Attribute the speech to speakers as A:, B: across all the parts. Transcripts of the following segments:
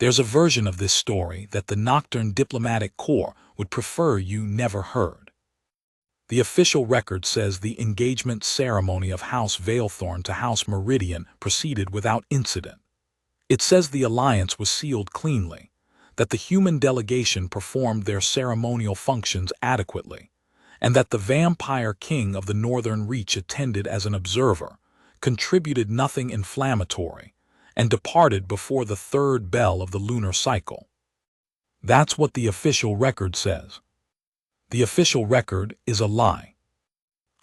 A: There's a version of this story that the Nocturne Diplomatic Corps would prefer you never heard. The official record says the engagement ceremony of House Veilthorn to House Meridian proceeded without incident. It says the alliance was sealed cleanly, that the human delegation performed their ceremonial functions adequately, and that the vampire king of the Northern Reach attended as an observer, contributed nothing inflammatory, and departed before the third bell of the lunar cycle. That's what the official record says. The official record is a lie.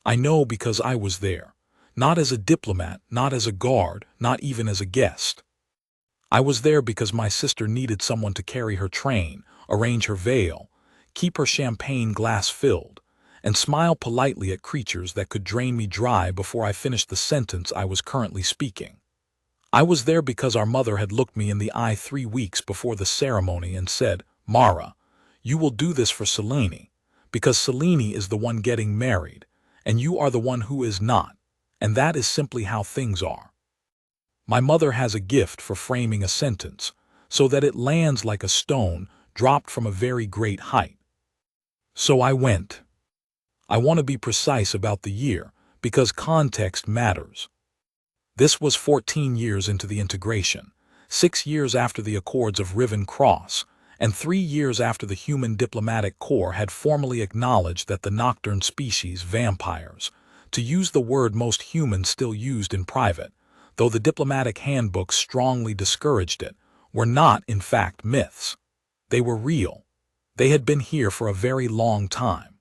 A: I know because I was there, not as a diplomat, not as a guard, not even as a guest. I was there because my sister needed someone to carry her train, arrange her veil, keep her champagne glass filled, and smile politely at creatures that could drain me dry before I finished the sentence I was currently speaking. I was there because our mother had looked me in the eye 3 weeks before the ceremony and said, "Mara, you will do this for Selene, because Selene is the one getting married, and you are the one who is not, and that is simply how things are." My mother has a gift for framing a sentence, so that it lands like a stone dropped from a very great height. So I went. I want to be precise about the year, because context matters. This was 14 years into the integration, 6 years after the Accords of Riven Cross, and 3 years after the Human Diplomatic Corps had formally acknowledged that the Nocturne species, vampires, to use the word most humans still used in private, though the diplomatic handbook strongly discouraged it, were not, in fact, myths. They were real. They had been here for a very long time.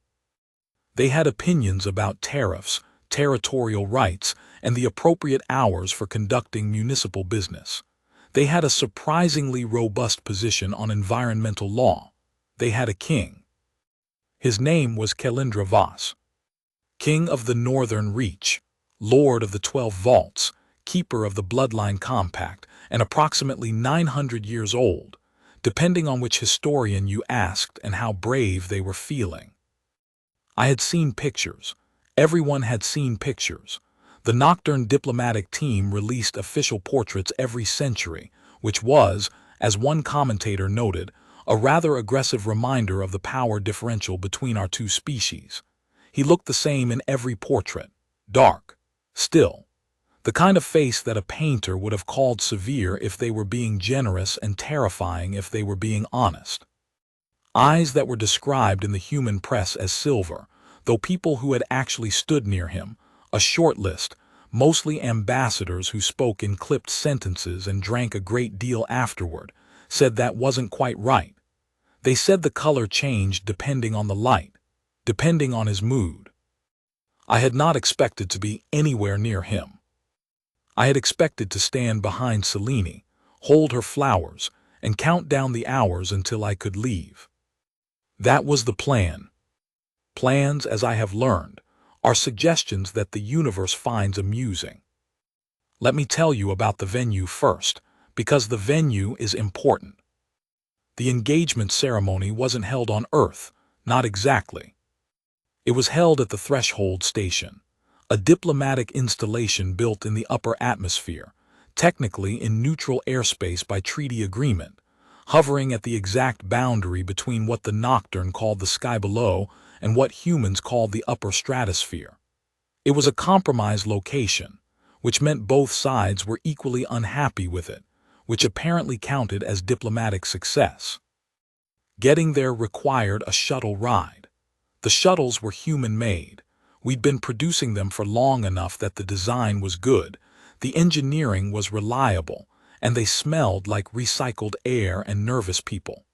A: They had opinions about tariffs, territorial rights, and the appropriate hours for conducting municipal business. They had a surprisingly robust position on environmental law. They had a king. His name was Kelindra Voss, king of the Northern Reach, lord of the 12 Vaults, keeper of the Bloodline Compact, and approximately 900 years old, depending on which historian you asked and how brave they were feeling. I had seen pictures. Everyone had seen pictures. The Nocturne diplomatic team released official portraits every century, which was, as one commentator noted, a rather aggressive reminder of the power differential between our two species. He looked the same in every portrait, dark, still, the kind of face that a painter would have called severe if they were being generous and terrifying if they were being honest. Eyes that were described in the human press as silver, though people who had actually stood near him, a short list, mostly ambassadors who spoke in clipped sentences and drank a great deal afterward, said that wasn't quite right. They said the color changed depending on the light, depending on his mood. I had not expected to be anywhere near him. I had expected to stand behind Selene, hold her flowers, and count down the hours until I could leave. That was the plan. Plans, as I have learned, are suggestions that the universe finds amusing. Let me tell you about the venue first, because the venue is important. The engagement ceremony wasn't held on Earth, not exactly. It was held at the Threshold Station, a diplomatic installation built in the upper atmosphere, technically in neutral airspace by treaty agreement, hovering at the exact boundary between what the Nocturne called the sky below and what humans called the upper stratosphere. It was a compromise location, which meant both sides were equally unhappy with it, which apparently counted as diplomatic success. Getting there required a shuttle ride. The shuttles were human-made. We'd been producing them for long enough that the design was good, the engineering was reliable, and they smelled like recycled air and nervous people.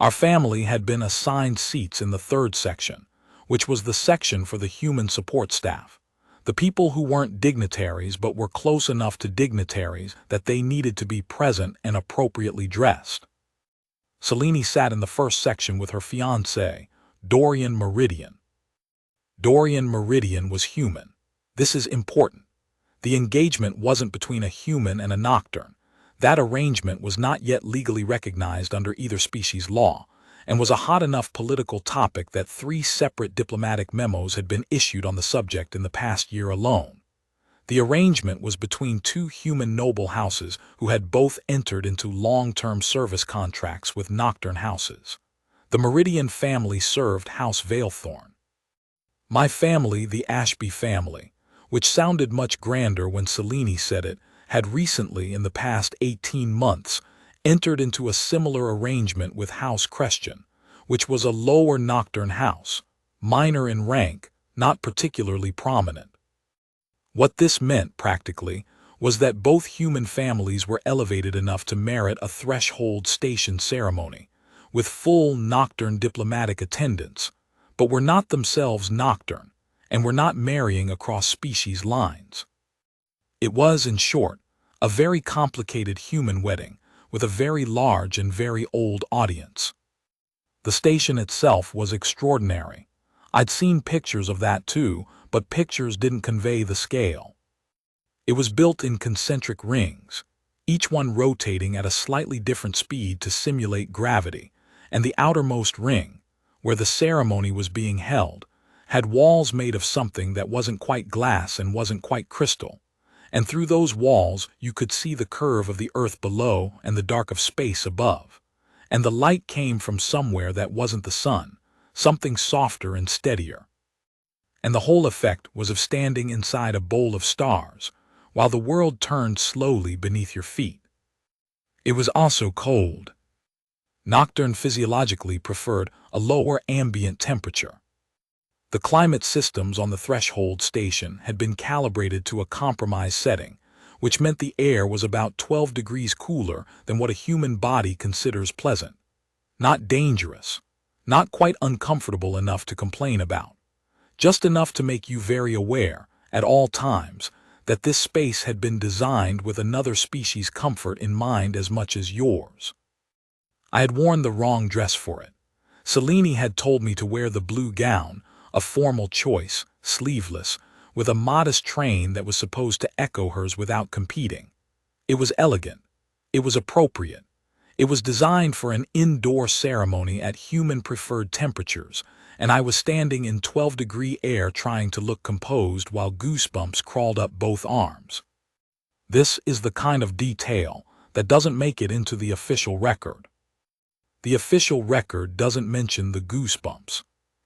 A: Our family had been assigned seats in the third section, which was the section for the human support staff, the people who weren't dignitaries but were close enough to dignitaries that they needed to be present and appropriately dressed. Selene sat in the first section with her fiancé, Dorian Meridian. Dorian Meridian was human. This is important. The engagement wasn't between a human and a Nocturne. That arrangement was not yet legally recognized under either species' law, and was a hot enough political topic that 3 separate diplomatic memos had been issued on the subject in the past year alone. The arrangement was between two human noble houses who had both entered into long-term service contracts with Nocturne houses. The Meridian family served House Veilthorn. My family, the Ashby family, which sounded much grander when Selene said it, had recently, in the past 18 months, entered into a similar arrangement with House Christian, which was a lower Nocturne house, minor in rank, not particularly prominent. What this meant, practically, was that both human families were elevated enough to merit a threshold station ceremony, with full Nocturne diplomatic attendance, but were not themselves Nocturne, and were not marrying across species lines. It was, in short, a very complicated human wedding, with a very large and very old audience. The station itself was extraordinary. I'd seen pictures of that too, but pictures didn't convey the scale. It was built in concentric rings, each one rotating at a slightly different speed to simulate gravity, and the outermost ring, where the ceremony was being held, had walls made of something that wasn't quite glass and wasn't quite crystal, and through those walls you could see the curve of the earth below and the dark of space above, and the light came from somewhere that wasn't the sun, something softer and steadier. And the whole effect was of standing inside a bowl of stars, while the world turned slowly beneath your feet. It was also cold. Nocturne physiologically preferred a lower ambient temperature. The climate systems on the threshold station had been calibrated to a compromised setting, which meant the air was about 12 degrees cooler than what a human body considers pleasant. Not dangerous, not quite uncomfortable enough to complain about, just enough to make you very aware, at all times, that this space had been designed with another species' comfort in mind as much as yours. I had worn the wrong dress for it. Selene had told me to wear the blue gown, a formal choice, sleeveless, with a modest train that was supposed to echo hers without competing. It was elegant. It was appropriate. It was designed for an indoor ceremony at human-preferred temperatures, and I was standing in 12-degree air trying to look composed while goosebumps crawled up both arms. This is the kind of detail that doesn't make it into the official record. The official record doesn't mention the goosebumps.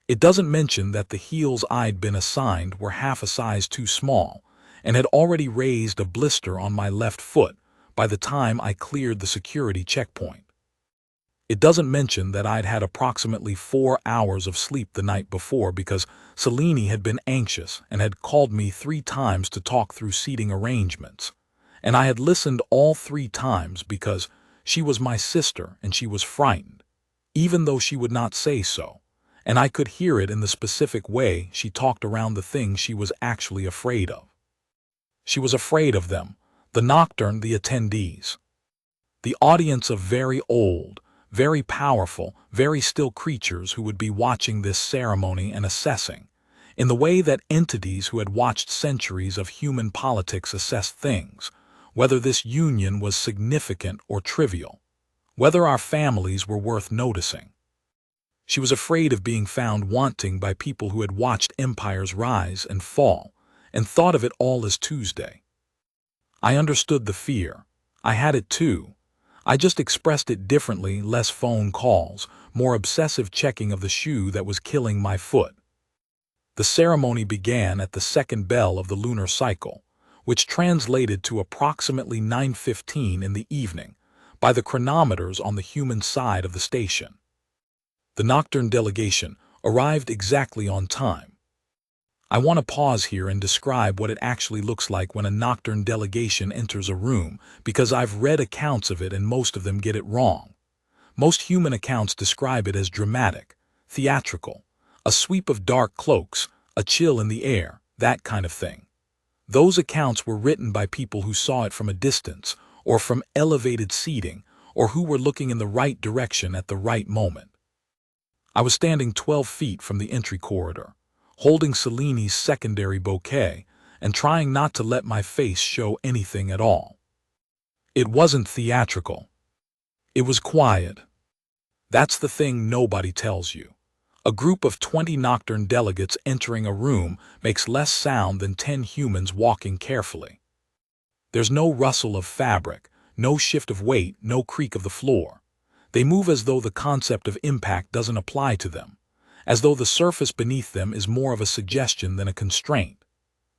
A: It doesn't mention that the heels I'd been assigned were half a size too small and had already raised a blister on my left foot by the time I cleared the security checkpoint. It doesn't mention that I'd had approximately 4 hours of sleep the night before because Selene had been anxious and had called me 3 times to talk through seating arrangements, and I had listened all 3 times because she was my sister and she was frightened, even though she would not say so, and I could hear it in the specific way she talked around the things she was actually afraid of. She was afraid of them, the Nocturne, the attendees. The audience of very old, very powerful, very still creatures who would be watching this ceremony and assessing, in the way that entities who had watched centuries of human politics assess things, whether this union was significant or trivial, whether our families were worth noticing. She was afraid of being found wanting by people who had watched empires rise and fall and thought of it all as Tuesday. I understood the fear. I had it too. I just expressed it differently, less phone calls, more obsessive checking of the shoe that was killing my foot. The ceremony began at the second bell of the lunar cycle, which translated to approximately 9:15 in the evening by the chronometers on the human side of the station. The Nocturne delegation arrived exactly on time. I want to pause here and describe what it actually looks like when a Nocturne delegation enters a room, because I've read accounts of it and most of them get it wrong. Most human accounts describe it as dramatic, theatrical, a sweep of dark cloaks, a chill in the air, that kind of thing. Those accounts were written by people who saw it from a distance, or from elevated seating, or who were looking in the right direction at the right moment. I was standing 12 feet from the entry corridor, holding Selene's secondary bouquet and trying not to let my face show anything at all. It wasn't theatrical. It was quiet. That's the thing nobody tells you. A group of 20 Nocturne delegates entering a room makes less sound than 10 humans walking carefully. There's no rustle of fabric, no shift of weight, no creak of the floor. They move as though the concept of impact doesn't apply to them, as though the surface beneath them is more of a suggestion than a constraint.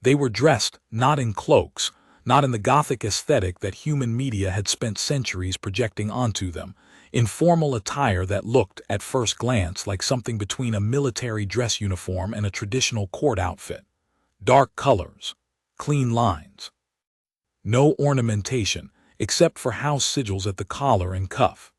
A: They were dressed not in cloaks, not in the Gothic aesthetic that human media had spent centuries projecting onto them, in formal attire that looked, at first glance, like something between a military dress uniform and a traditional court outfit. Dark colors, clean lines. No ornamentation, except for house sigils at the collar and cuff.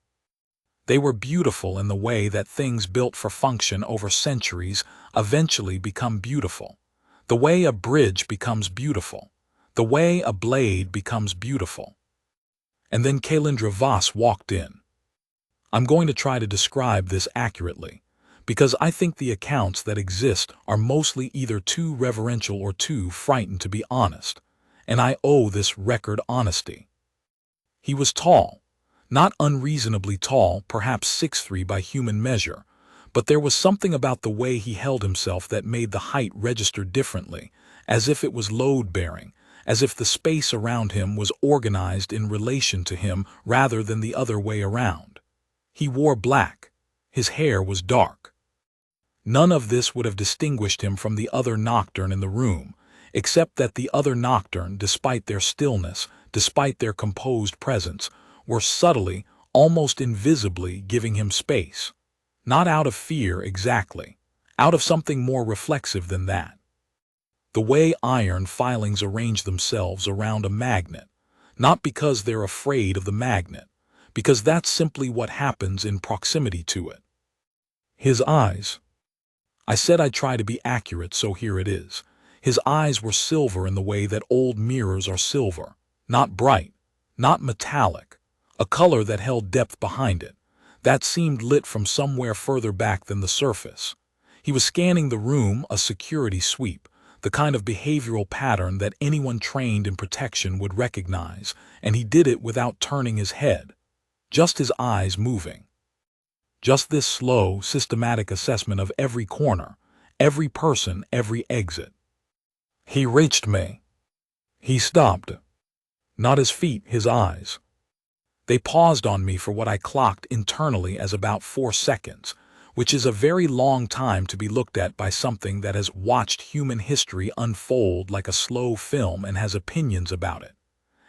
A: They were beautiful in the way that things built for function over centuries eventually become beautiful. The way a bridge becomes beautiful. The way a blade becomes beautiful. And then Kaelindra Voss walked in. I'm going to try to describe this accurately, because I think the accounts that exist are mostly either too reverential or too frightened to be honest, and I owe this record honesty. He was tall, not unreasonably tall, perhaps 6'3" by human measure, but there was something about the way he held himself that made the height register differently, as if it was load-bearing, as if the space around him was organized in relation to him rather than the other way around. He wore black. His hair was dark. None of this would have distinguished him from the other Nocturne in the room, except that the other Nocturne, despite their stillness, despite their composed presence, were subtly, almost invisibly giving him space. Not out of fear exactly, out of something more reflexive than that. The way iron filings arrange themselves around a magnet, not because they're afraid of the magnet, because that's simply what happens in proximity to it. His eyes. I said I'd try to be accurate, so here it is. His eyes were silver in the way that old mirrors are silver, not bright, not metallic, a color that held depth behind it, that seemed lit from somewhere further back than the surface. He was scanning the room, a security sweep, the kind of behavioral pattern that anyone trained in protection would recognize, and he did it without turning his head, just his eyes moving. Just this slow, systematic assessment of every corner, every person, every exit. He reached me. He stopped. Not his feet, his eyes. They paused on me for what I clocked internally as about 4 seconds, which is a very long time to be looked at by something that has watched human history unfold like a slow film and has opinions about it.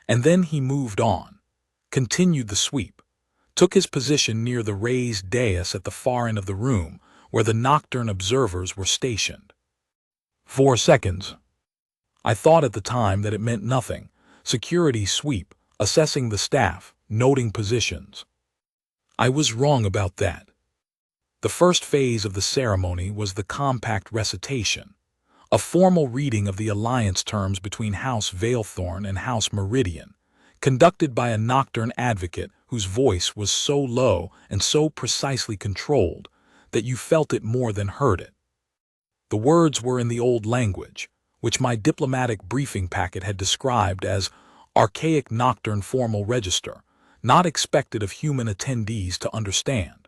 A: And then he moved on, continued the sweep, took his position near the raised dais at the far end of the room where the Nocturne observers were stationed. 4 seconds. I thought at the time that it meant nothing. Security sweep, assessing the staff, noting positions. I was wrong about that. The first phase of the ceremony was the compact recitation, a formal reading of the alliance terms between House Veilthorn and House Meridian, conducted by a Nocturne advocate whose voice was so low and so precisely controlled that you felt it more than heard it. The words were in the old language, which my diplomatic briefing packet had described as archaic Nocturne formal register, not expected of human attendees to understand.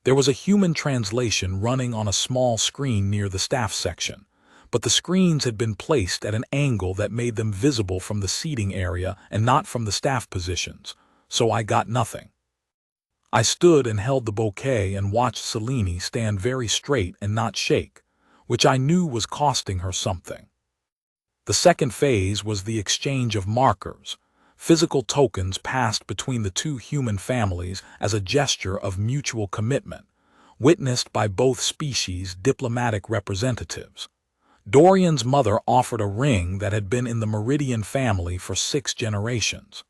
A: There was a human translation running on a small screen near the staff section, but the screens had been placed at an angle that made them visible from the seating area and not from the staff positions, so I got nothing. I stood and held the bouquet and watched Selene stand very straight and not shake, which I knew was costing her something. The second phase was the exchange of markers, physical tokens passed between the two human families as a gesture of mutual commitment, witnessed by both species' diplomatic representatives. Dorian's mother offered a ring that had been in the Meridian family for 6 generations.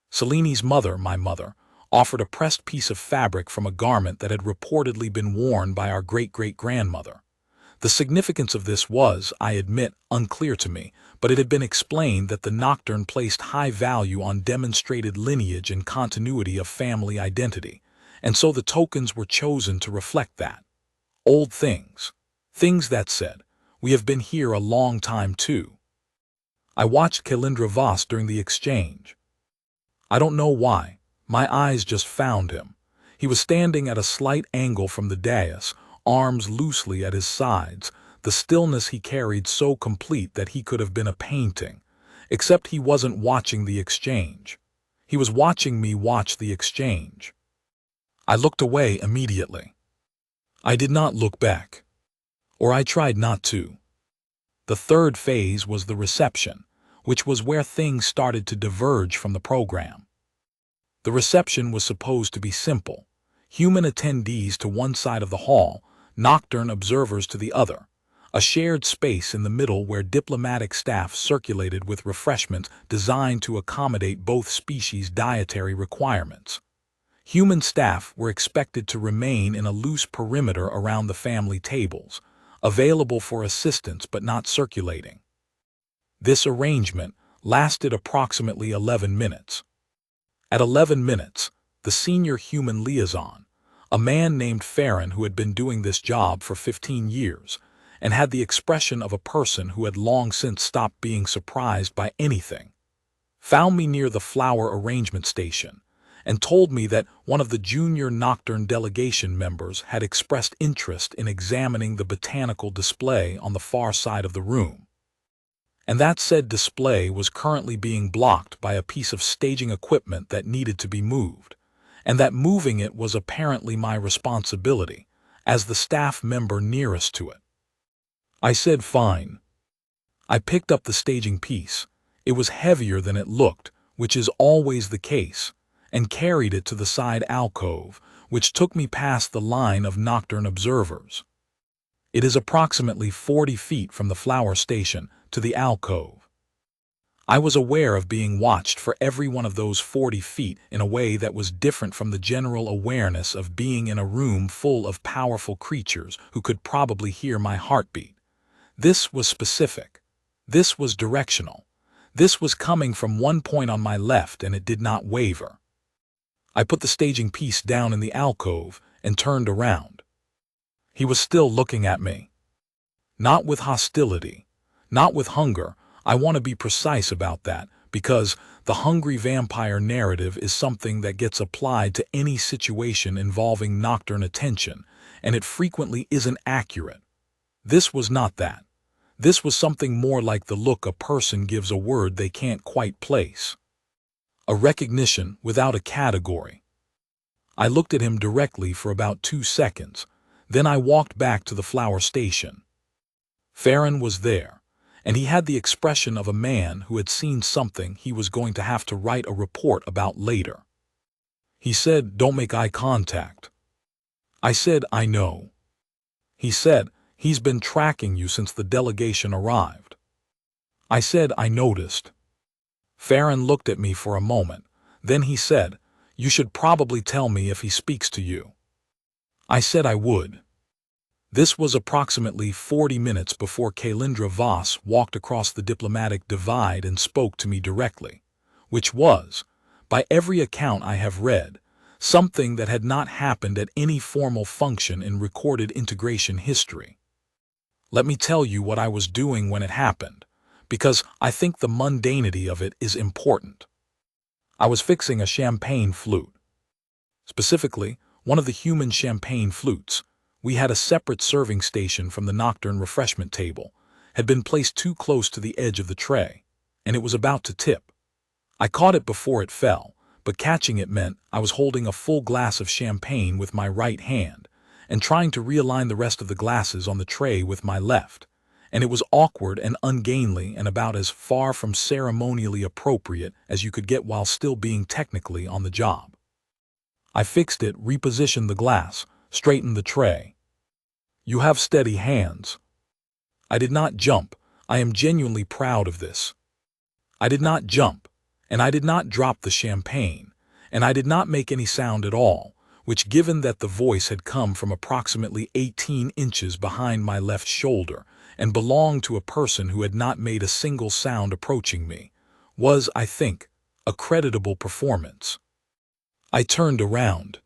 A: Selene's mother, my mother, offered a pressed piece of fabric from a garment that had reportedly been worn by our great-great-grandmother. The significance of this was, I admit, unclear to me, but it had been explained that the Nocturne placed high value on demonstrated lineage and continuity of family identity, and so the tokens were chosen to reflect that. Old things. Things that said, we have been here a long time too. I watched Kaelindra Voss during the exchange. I don't know why, my eyes just found him. He was standing at a slight angle from the dais, arms loosely at his sides, the stillness he carried so complete that he could have been a painting, except he wasn't watching the exchange. He was watching me watch the exchange. I looked away immediately. I did not look back. Or I tried not to. The third phase was the reception, which was where things started to diverge from the program. The reception was supposed to be simple. Human attendees to one side of the hall, nocturne observers to the other. A shared space in the middle where diplomatic staff circulated with refreshments designed to accommodate both species' dietary requirements. Human staff were expected to remain in a loose perimeter around the family tables, available for assistance but not circulating. This arrangement lasted approximately 11 minutes. At 11 minutes, the senior human liaison, a man named Farron who had been doing this job for 15 years and had the expression of a person who had long since stopped being surprised by anything, found me near the flower arrangement station and told me that one of the junior Nocturne delegation members had expressed interest in examining the botanical display on the far side of the room, and that said display was currently being blocked by a piece of staging equipment that needed to be moved, and that moving it was apparently my responsibility, as the staff member nearest to it. I said fine. I picked up the staging piece. It was heavier than it looked, which is always the case, and carried it to the side alcove, which took me past the line of nocturne observers. It is approximately 40 feet from the flower station to the alcove. I was aware of being watched for every one of those 40 feet in a way that was different from the general awareness of being in a room full of powerful creatures who could probably hear my heartbeat. This was specific. This was directional. This was coming from one point on my left and it did not waver. I put the staging piece down in the alcove and turned around. He was still looking at me. Not with hostility, not with hunger. I want to be precise about that, because the hungry vampire narrative is something that gets applied to any situation involving nocturne attention, and it frequently isn't accurate. This was not that. This was something more like the look a person gives a word they can't quite place. A recognition without a category. I looked at him directly for about 2 seconds, then I walked back to the flower station. Farron was there, and he had the expression of a man who had seen something he was going to have to write a report about later. He said, "Don't make eye contact." I said, "I know." He said, "He's been tracking you since the delegation arrived." I said, "I noticed." Farron looked at me for a moment. Then he said, "You should probably tell me if he speaks to you." I said I would. This was approximately 40 minutes before Kailindra Voss walked across the diplomatic divide and spoke to me directly, which was, by every account I have read, something that had not happened at any formal function in recorded integration history. Let me tell you what I was doing when it happened, because I think the mundanity of it is important. I was fixing a champagne flute. Specifically, one of the human champagne flutes. We had a separate serving station from the nocturne refreshment table, had been placed too close to the edge of the tray, and it was about to tip. I caught it before it fell, but catching it meant I was holding a full glass of champagne with my right hand and trying to realign the rest of the glasses on the tray with my left, and it was awkward and ungainly and about as far from ceremonially appropriate as you could get while still being technically on the job. I fixed it, repositioned the glass, straightened the tray. "You have steady hands." I did not jump. I am genuinely proud of this. I did not jump, and I did not drop the champagne, and I did not make any sound at all, which, given that the voice had come from approximately 18 inches behind my left shoulder and belonged to a person who had not made a single sound approaching me, was, I think, a creditable performance. I turned around.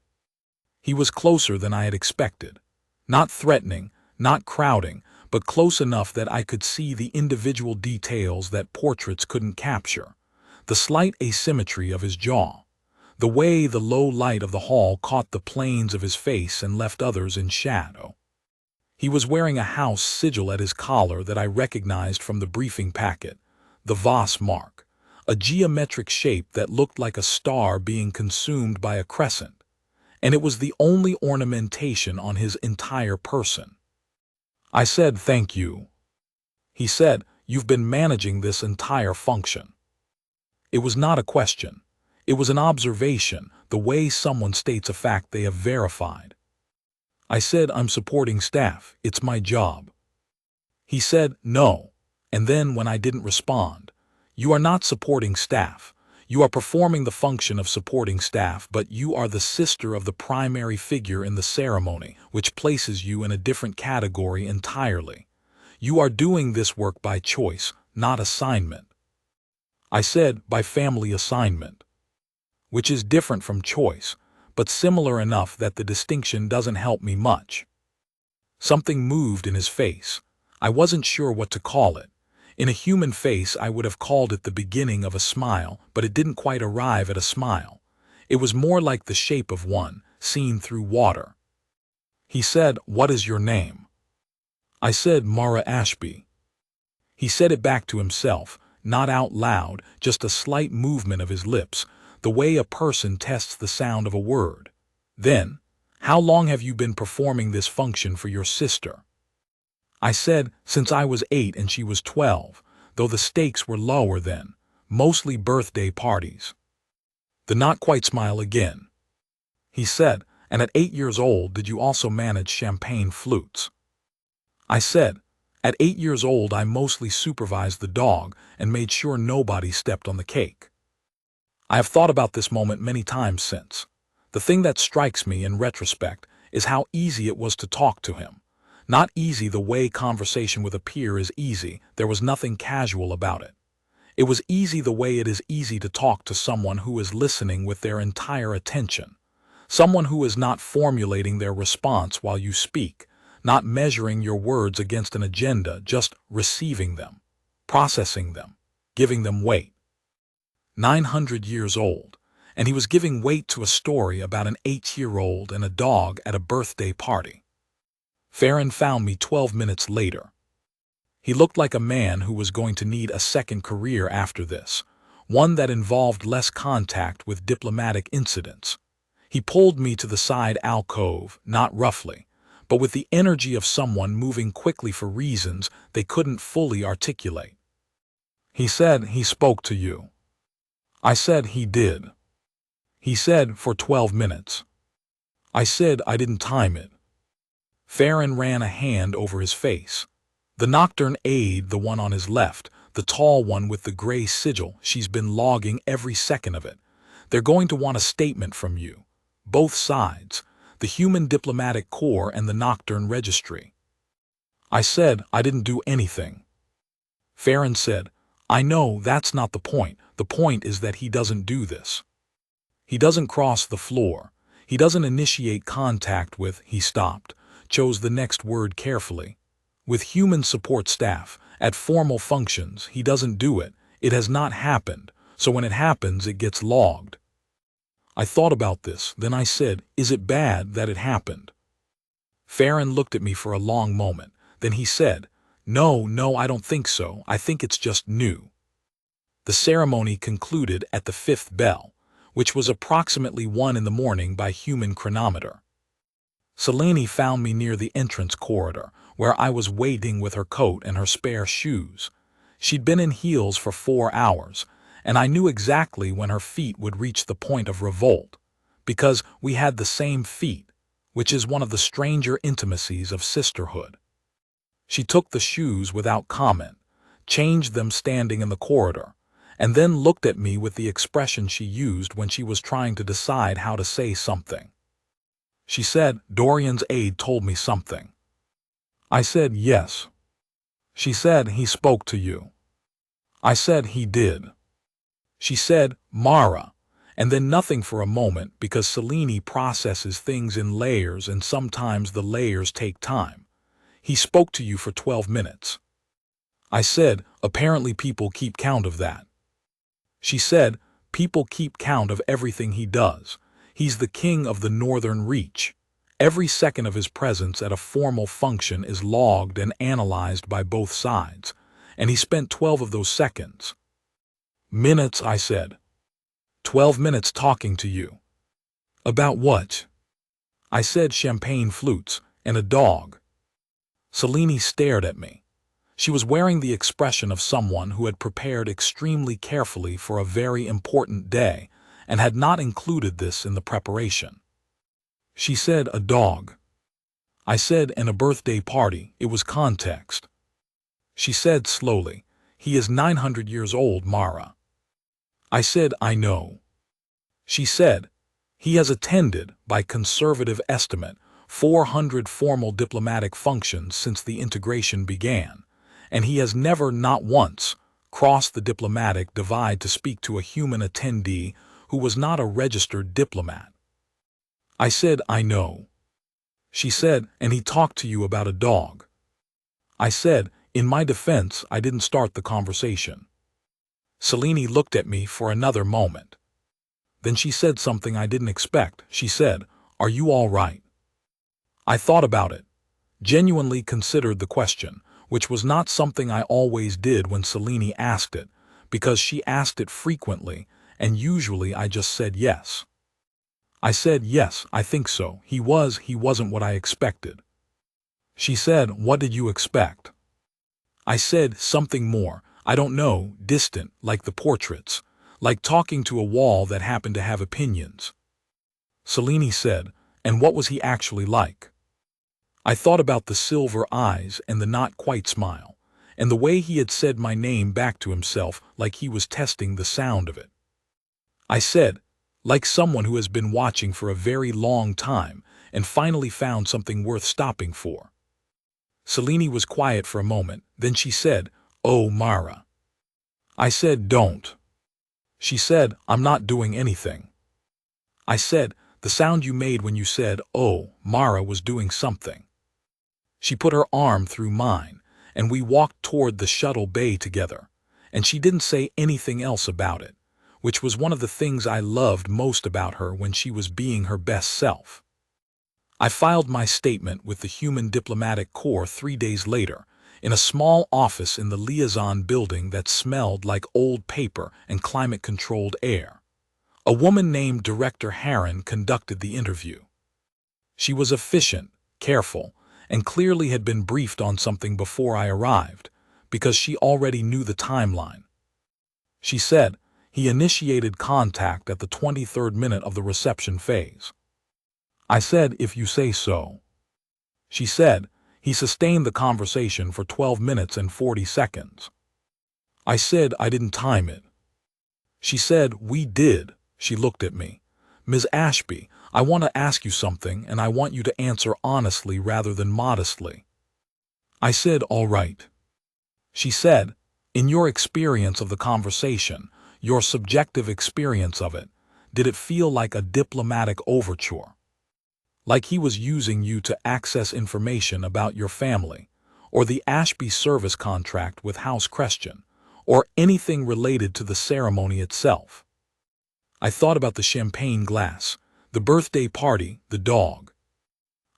A: He was closer than I had expected. Not threatening, not crowding, but close enough that I could see the individual details that portraits couldn't capture. The slight asymmetry of his jaw. The way the low light of the hall caught the planes of his face and left others in shadow. He was wearing a house sigil at his collar that I recognized from the briefing packet, the Voss mark, a geometric shape that looked like a star being consumed by a crescent, and it was the only ornamentation on his entire person. I said, "Thank you." He said, "You've been managing this entire function." It was not a question. It was an observation, the way someone states a fact they have verified. I said, "I'm supporting staff. It's my job." He said, "No." And then, when I didn't respond, "You are not supporting staff. You are performing the function of supporting staff, but you are the sister of the primary figure in the ceremony, which places you in a different category entirely. You are doing this work by choice, not assignment." I said, "By family assignment," which is different from choice, but similar enough that the distinction doesn't help me much. Something moved in his face. I wasn't sure what to call it. In a human face, I would have called it the beginning of a smile, but it didn't quite arrive at a smile. It was more like the shape of one, seen through water. He said, "What is your name?" I said, "Mara Ashby." He said it back to himself, not out loud, just a slight movement of his lips, the way a person tests the sound of a word. Then, "How long have you been performing this function for your sister?" I said, "Since I was 8 and she was 12, though the stakes were lower then, mostly birthday parties." The not quite smile again. He said, "And at 8 years old, did you also manage champagne flutes?" I said, "At 8 years old, I mostly supervised the dog and made sure nobody stepped on the cake." I have thought about this moment many times since. The thing that strikes me in retrospect is how easy it was to talk to him. Not easy the way conversation with a peer is easy, there was nothing casual about it. It was easy the way it is easy to talk to someone who is listening with their entire attention. Someone who is not formulating their response while you speak, not measuring your words against an agenda, just receiving them, processing them, giving them weight. 900 years old, and he was giving weight to a story about an 8-year-old and a dog at a birthday party. Farron found me 12 minutes later. He looked like a man who was going to need a second career after this, one that involved less contact with diplomatic incidents. He pulled me to the side alcove, not roughly, but with the energy of someone moving quickly for reasons they couldn't fully articulate. He said, "He spoke to you." I said, "He did." He said, "For 12 minutes." I said, "I didn't time it." Farron ran a hand over his face. "The nocturne aide, the one on his left, the tall one with the gray sigil, she's been logging every second of it. They're going to want a statement from you. Both sides, the Human Diplomatic Corps and the Nocturne Registry." I said, "I didn't do anything." Farron said, "I know that's not the point. The point is that he doesn't do this. He doesn't cross the floor. He doesn't initiate contact with," he stopped, chose the next word carefully, "with human support staff, at formal functions. He doesn't do it. It has not happened. So when it happens, it gets logged." I thought about this, then I said, "Is it bad that it happened?" Farron looked at me for a long moment. Then he said, No, I don't think so. I think it's just new." The ceremony concluded at the 5th bell, which was approximately 1 in the morning by human chronometer. Selene found me near the entrance corridor, where I was waiting with her coat and her spare shoes. She'd been in heels for 4 hours, and I knew exactly when her feet would reach the point of revolt, because we had the same feet, which is one of the stranger intimacies of sisterhood. She took the shoes without comment, changed them standing in the corridor, and then looked at me with the expression she used when she was trying to decide how to say something. She said, "Dorian's aide told me something." I said, "Yes." She said, "He spoke to you." I said, "He did." She said, "Mara," and then nothing for a moment because Selene processes things in layers and sometimes the layers take time. "He spoke to you for 12 minutes. I said, "Apparently people keep count of that." She said, "People keep count of everything he does. He's the king of the Northern Reach. Every second of his presence at a formal function is logged and analyzed by both sides, and he spent 12 of those seconds. Minutes, I said. 12 minutes talking to you. About what? I said champagne flutes and a dog. Selene stared at me. She was wearing the expression of someone who had prepared extremely carefully for a very important day and had not included this in the preparation. She said a dog. I said and a birthday party. It was context. She said slowly, he is 900 years old, Mara. I said, I know. She said, he has attended, by conservative estimate, 400 formal diplomatic functions since the integration began, and he has never, not once, crossed the diplomatic divide to speak to a human attendee who was not a registered diplomat. I said, I know. She said, and he talked to you about a dog. I said, in my defense, I didn't start the conversation. Selene looked at me for another moment. Then she said something I didn't expect. She said, are you all right? I thought about it, genuinely considered the question, which was not something I always did when Selene asked it, because she asked it frequently, and usually I just said yes. I said, yes, I think so. He wasn't what I expected. She said, what did you expect? I said, something more, I don't know, distant, like the portraits, like talking to a wall that happened to have opinions. Selene said, and what was he actually like? I thought about the silver eyes and the not quite smile, and the way he had said my name back to himself like he was testing the sound of it. I said, like someone who has been watching for a very long time and finally found something worth stopping for. Selene was quiet for a moment, then she said, oh, Mara. I said, don't. She said, I'm not doing anything. I said, the sound you made when you said, oh, Mara was doing something. She put her arm through mine, and we walked toward the shuttle bay together, and she didn't say anything else about it, which was one of the things I loved most about her when she was being her best self. I filed my statement with the Human Diplomatic Corps 3 days later, in a small office in the liaison building that smelled like old paper and climate-controlled air. A woman named Director Harron conducted the interview. She was efficient, careful, and clearly had been briefed on something before I arrived, because she already knew the timeline. She said, he initiated contact at the 23rd minute of the reception phase. I said, if you say so. She said, he sustained the conversation for 12 minutes and 40 seconds. I said I didn't time it. She said, we did. She looked at me. Ms. Ashby, I want to ask you something, and I want you to answer honestly rather than modestly. I said, all right. She said, in your experience of the conversation, your subjective experience of it, did it feel like a diplomatic overture? Like he was using you to access information about your family, or the Ashby service contract with House Christian, or anything related to the ceremony itself? I thought about the champagne glass, the birthday party, the dog.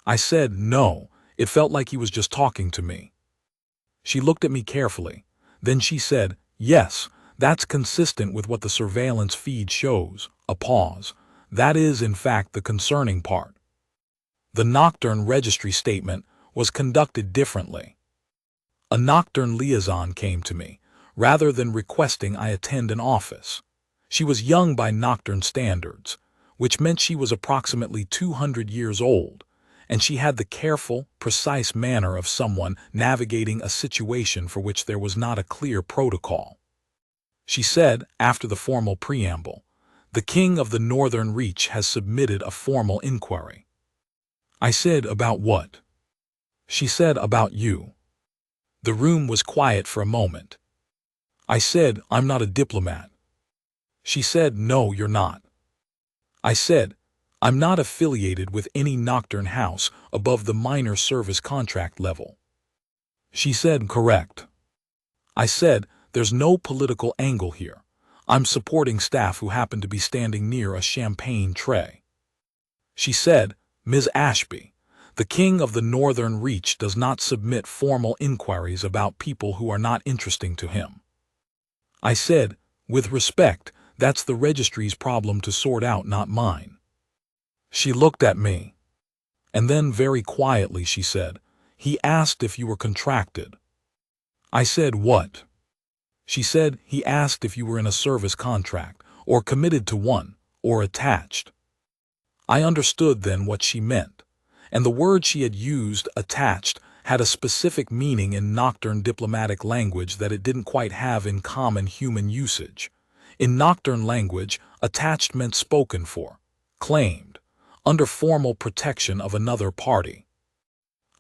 A: I said, no, it felt like he was just talking to me. She looked at me carefully. Then she said, yes, that's consistent with what the surveillance feed shows. A pause. That is, in fact, the concerning part. The Nocturne registry statement was conducted differently. A Nocturne liaison came to me, rather than requesting I attend an office. She was young by Nocturne standards, which meant she was approximately 200 years old, and she had the careful, precise manner of someone navigating a situation for which there was not a clear protocol. She said, after the formal preamble, the King of the Northern Reach has submitted a formal inquiry. I said, about what? She said, about you. The room was quiet for a moment. I said, I'm not a diplomat. She said, no, you're not. I said, I'm not affiliated with any Nocturne house above the minor service contract level. She said, correct. I said, there's no political angle here. I'm supporting staff who happen to be standing near a champagne tray. She said, Ms. Ashby, The King of the Northern Reach does not submit formal inquiries about people who are not interesting to him. I said, with respect, that's the registry's problem to sort out, not mine. She looked at me. And then very quietly she said, he asked if you were contracted. I said, what? She said, he asked if you were in a service contract, or committed to one, or attached. I understood then what she meant, and the word she had used, attached, had a specific meaning in Nocturne diplomatic language that it didn't quite have in common human usage. In Nocturne language, attached meant spoken for, claimed, under formal protection of another party.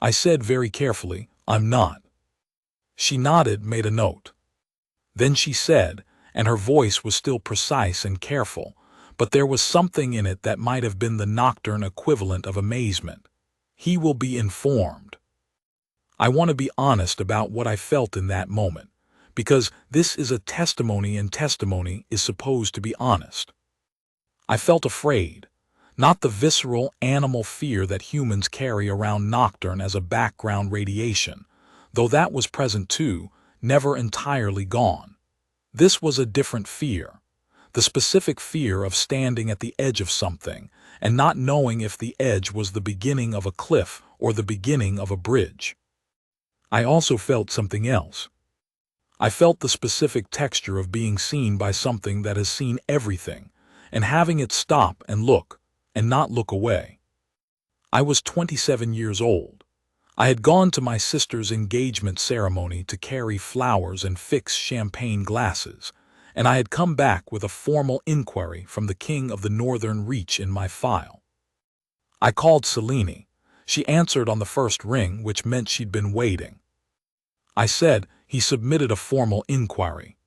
A: I said very carefully, I'm not. She nodded, made a note. Then she said, and her voice was still precise and careful, but there was something in it that might have been the Nocturne equivalent of amazement. He will be informed. I want to be honest about what I felt in that moment, because this is a testimony and testimony is supposed to be honest. I felt afraid, not the visceral animal fear that humans carry around Nocturne as a background radiation, though that was present too, never entirely gone. This was a different fear, the specific fear of standing at the edge of something and not knowing if the edge was the beginning of a cliff or the beginning of a bridge. I also felt something else. I felt the specific texture of being seen by something that has seen everything and having it stop and look, and not look away. I was 27 years old. I had gone to my sister's engagement ceremony to carry flowers and fix champagne glasses, and I had come back with a formal inquiry from the King of the Northern Reach in my file. I called Selene. She answered on the first ring, which meant she'd been waiting. I said, he submitted a formal inquiry.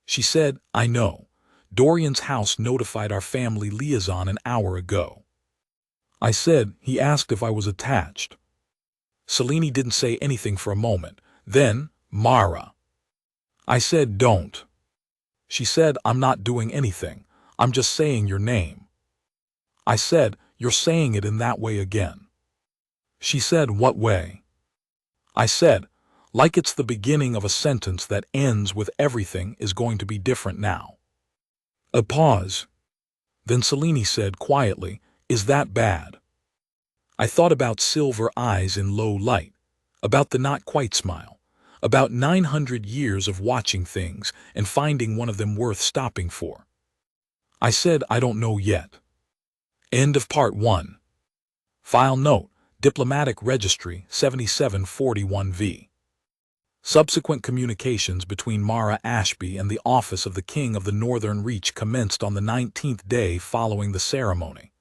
A: She said, I know. Dorian's house notified our family liaison an hour ago. I said, he asked if I was attached. Selene didn't say anything for a moment. Then, Mara. I said, don't. She said, I'm not doing anything. I'm just saying your name. I said, you're saying it in that way again. She said, what way? I said, like it's the beginning of a sentence that ends with everything is going to be different now. A pause. Then Selene said quietly, is that bad? I thought about silver eyes in low light, about the not quite smile, about 900 years of watching things and finding one of them worth stopping for. I said, I don't know yet. End of Part 1. File note, Diplomatic Registry 7741V. Subsequent communications between Mara Ashby and the office of the King of the Northern Reach commenced on the 19th day following the ceremony.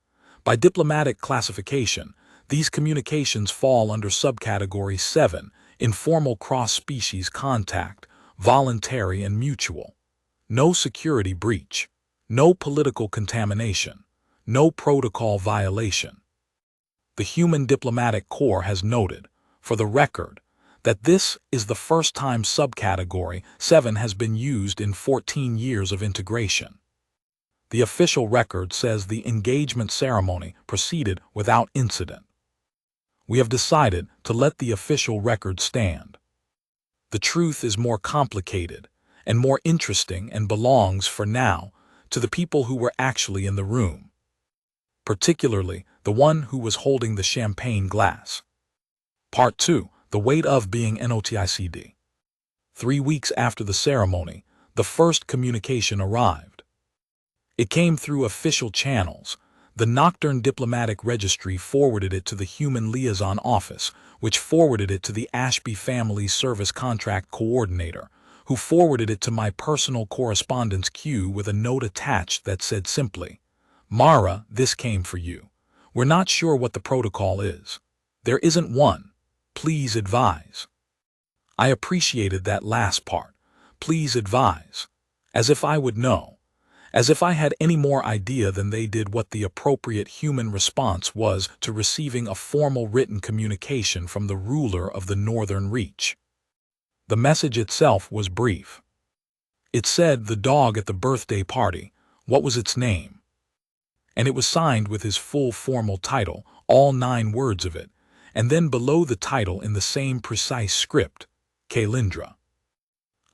A: By diplomatic classification, these communications fall under subcategory 7, informal cross-species contact, voluntary and mutual. No security breach, no political contamination, no protocol violation. The Human Diplomatic Corps has noted, for the record, that this is the first time subcategory 7 has been used in 14 years of integration. The official record says the engagement ceremony proceeded without incident. We have decided to let the official record stand. The truth is more complicated and more interesting and belongs, for now, to the people who were actually in the room, particularly the one who was holding the champagne glass. Part 2. The weight of being NOTICD. 3 weeks after the ceremony, the first communication arrived. It came through official channels. The Nocturne Diplomatic Registry forwarded it to the Human Liaison Office, which forwarded it to the Ashby Family Service Contract Coordinator, who forwarded it to my personal correspondence queue with a note attached that said simply, Mara, this came for you. We're not sure what the protocol is. There isn't one. Please advise. I appreciated that last part. Please advise. As if I would know. As if I had any more idea than they did what the appropriate human response was to receiving a formal written communication from the ruler of the Northern Reach. The message itself was brief. It said the dog at the birthday party, what was its name? And it was signed with his full formal title, all 9 words of it, and then below the title in the same precise script, Kailindra.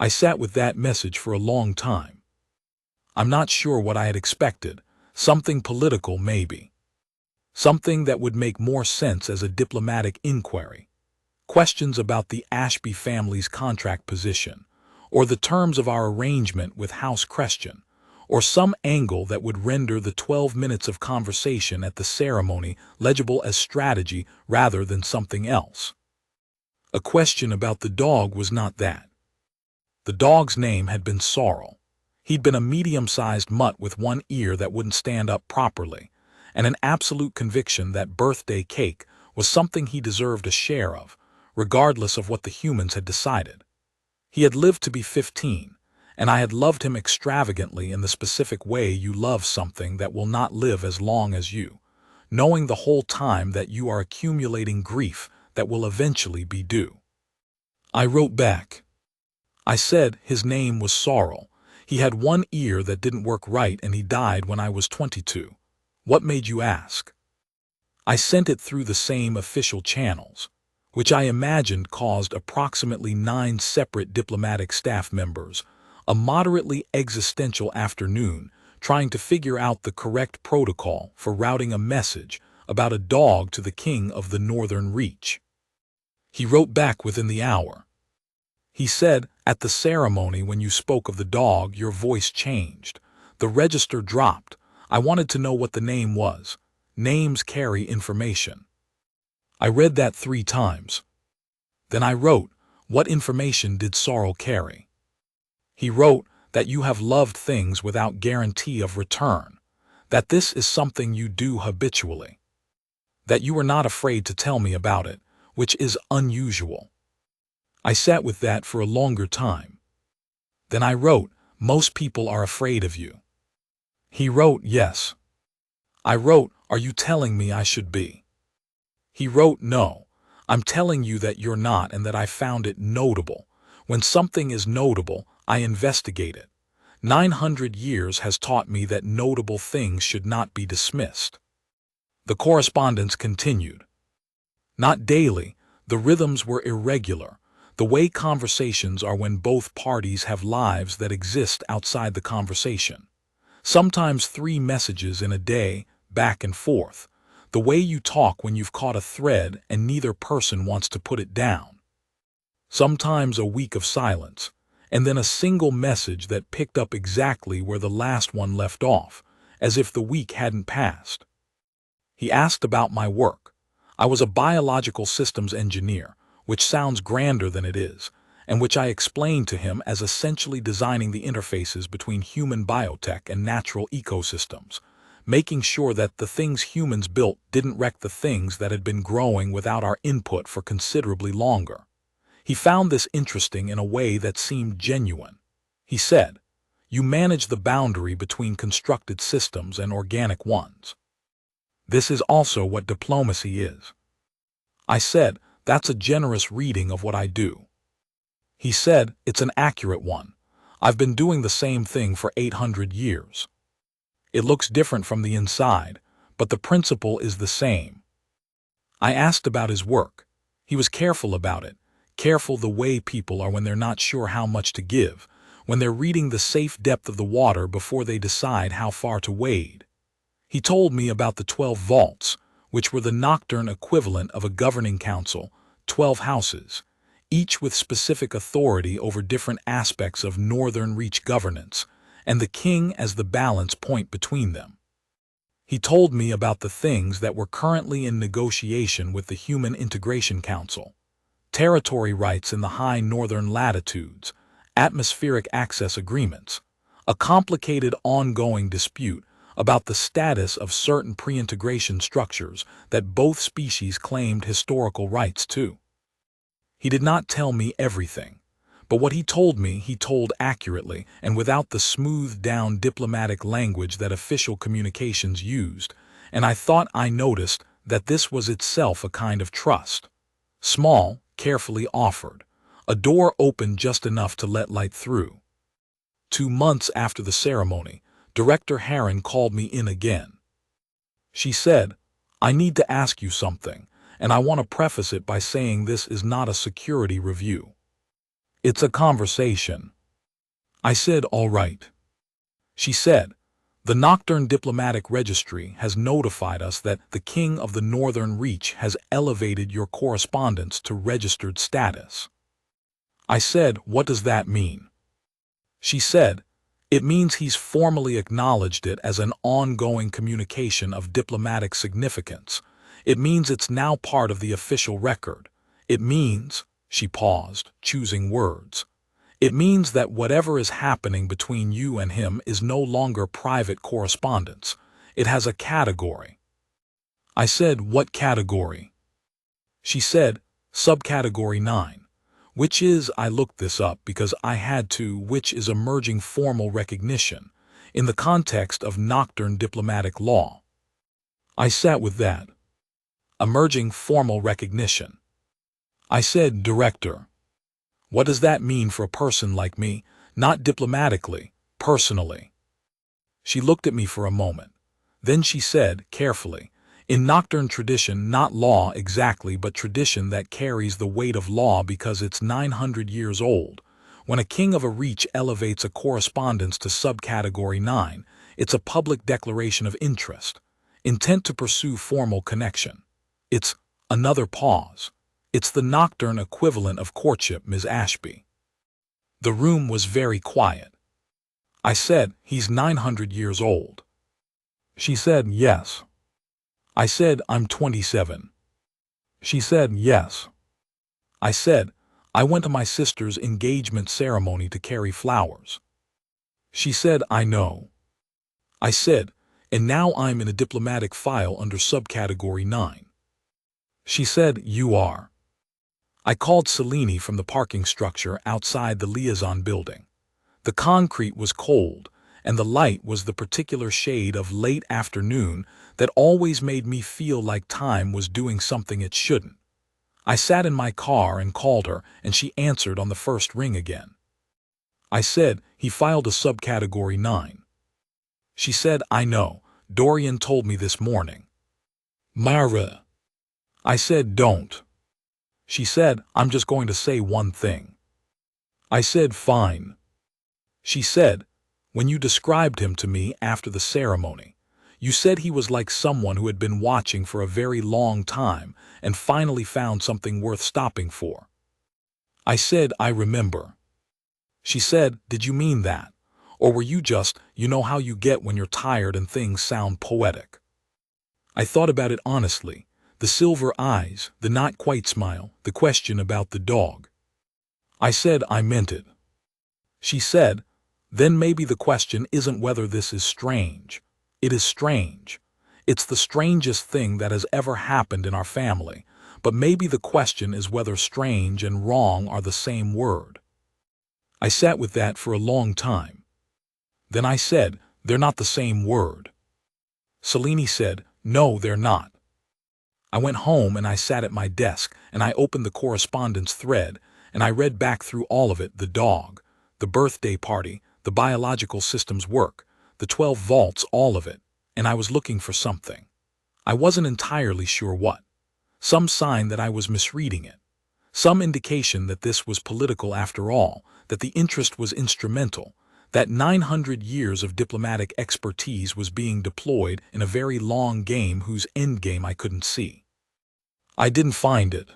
A: I sat with that message for a long time. I'm not sure what I had expected, something political maybe. Something that would make more sense as a diplomatic inquiry. Questions about the Ashby family's contract position, or the terms of our arrangement with House Christian, or some angle that would render the 12 minutes of conversation at the ceremony legible as strategy rather than something else. A question about the dog was not that. The dog's name had been Sorrel. He'd been a medium-sized mutt with one ear that wouldn't stand up properly, and an absolute conviction that birthday cake was something he deserved a share of, regardless of what the humans had decided. He had lived to be 15, and I had loved him extravagantly in the specific way you love something that will not live as long as you, knowing the whole time that you are accumulating grief that will eventually be due. I wrote back. I said his name was Sorrel. He had one ear that didn't work right and he died when I was 22. What made you ask? I sent it through the same official channels, which I imagined caused approximately 9 separate diplomatic staff members a moderately existential afternoon trying to figure out the correct protocol for routing a message about a dog to the king of the Northern Reach. He wrote back within the hour. He said, at the ceremony when you spoke of the dog, your voice changed. The register dropped. I wanted to know what the name was. Names carry information. I read that 3 times. Then I wrote, what information did Sorrel carry? He wrote that you have loved things without guarantee of return, that this is something you do habitually, that you were not afraid to tell me about it, which is unusual. I sat with that for a longer time. Then I wrote, most people are afraid of you. He wrote, yes. I wrote, are you telling me I should be? He wrote, no, I'm telling you that you're not and that I found it notable. When something is notable, I investigate it. 900 years has taught me that notable things should not be dismissed. The correspondence continued. Not daily, the rhythms were irregular, the way conversations are when both parties have lives that exist outside the conversation. Sometimes 3 messages in a day, back and forth, the way you talk when you've caught a thread and neither person wants to put it down. Sometimes a week of silence, and then a single message that picked up exactly where the last one left off, as if the week hadn't passed. He asked about my work. I was a biological systems engineer, which sounds grander than it is, and which I explained to him as essentially designing the interfaces between human biotech and natural ecosystems, making sure that the things humans built didn't wreck the things that had been growing without our input for considerably longer. He found this interesting in a way that seemed genuine. He said, you manage the boundary between constructed systems and organic ones. This is also what diplomacy is. I said, that's a generous reading of what I do. He said, it's an accurate one. I've been doing the same thing for 800 years. It looks different from the inside, but the principle is the same. I asked about his work. He was careful about it. Careful the way people are when they're not sure how much to give, when they're reading the safe depth of the water before they decide how far to wade. He told me about the 12 vaults, which were the nocturne equivalent of a governing council, 12 houses, each with specific authority over different aspects of Northern Reach governance, and the king as the balance point between them. He told me about the things that were currently in negotiation with the Human Integration Council. Territory rights in the high northern latitudes, atmospheric access agreements, a complicated ongoing dispute about the status of certain pre-integration structures that both species claimed historical rights to. He did not tell me everything, but what he told me he told accurately and without the smoothed-down diplomatic language that official communications used, and I thought I noticed that this was itself a kind of trust. Small, carefully offered, a door opened just enough to let light through. 2 months after the ceremony, Director Heron called me in again. She said, I need to ask you something, and I want to preface it by saying this is not a security review. It's a conversation. I said, all right. She said, the Nocturne Diplomatic Registry has notified us that the King of the Northern Reach has elevated your correspondence to registered status. I said, what does that mean? She said, it means he's formally acknowledged it as an ongoing communication of diplomatic significance. It means it's now part of the official record. It means, she paused, choosing words. It means that whatever is happening between you and him is no longer private correspondence. It has a category. I said, what category? She said, subcategory 9. Which is, I looked this up because I had to, which is emerging formal recognition, in the context of Nocturne diplomatic law. I sat with that. Emerging formal recognition. I said, Director, what does that mean for a person like me, not diplomatically, personally? She looked at me for a moment. Then she said, carefully, in Nocturne tradition, not law exactly, but tradition that carries the weight of law because it's 900 years old. When a king of a reach elevates a correspondence to subcategory 9, it's a public declaration of interest, intent to pursue formal connection. It's another pause. It's the Nocturne equivalent of courtship, Ms. Ashby. The room was very quiet. I said, he's 900 years old. She said, yes. I said, I'm 27. She said, yes. I said, I went to my sister's engagement ceremony to carry flowers. She said, I know. I said, and now I'm in a diplomatic file under subcategory 9. She said, you are. I called Selene from the parking structure outside the liaison building. The concrete was cold, and the light was the particular shade of late afternoon that always made me feel like time was doing something it shouldn't. I sat in my car and called her, and she answered on the first ring again. I said, he filed a subcategory 9. She said, I know, Dorian told me this morning. Mara. I said, don't. She said, I'm just going to say one thing. I said, fine. She said, when you described him to me after the ceremony, you said he was like someone who had been watching for a very long time and finally found something worth stopping for. I said, I remember. She said, did you mean that? Or were you just, you know how you get when you're tired and things sound poetic? I thought about it honestly. The silver eyes, the not quite smile, the question about the dog. I said, I meant it. She said, then maybe the question isn't whether this is strange. It is strange. It's the strangest thing that has ever happened in our family, but maybe the question is whether strange and wrong are the same word. I sat with that for a long time. Then I said, they're not the same word. Selene said, no, they're not. I went home and I sat at my desk and I opened the correspondence thread and I read back through all of it, the dog, the birthday party, the biological systems work, the 12 vaults, all of it, and I was looking for something. I wasn't entirely sure what. Some sign that I was misreading it. Some indication that this was political after all, that the interest was instrumental, that 900 years of diplomatic expertise was being deployed in a very long game whose endgame I couldn't see. I didn't find it.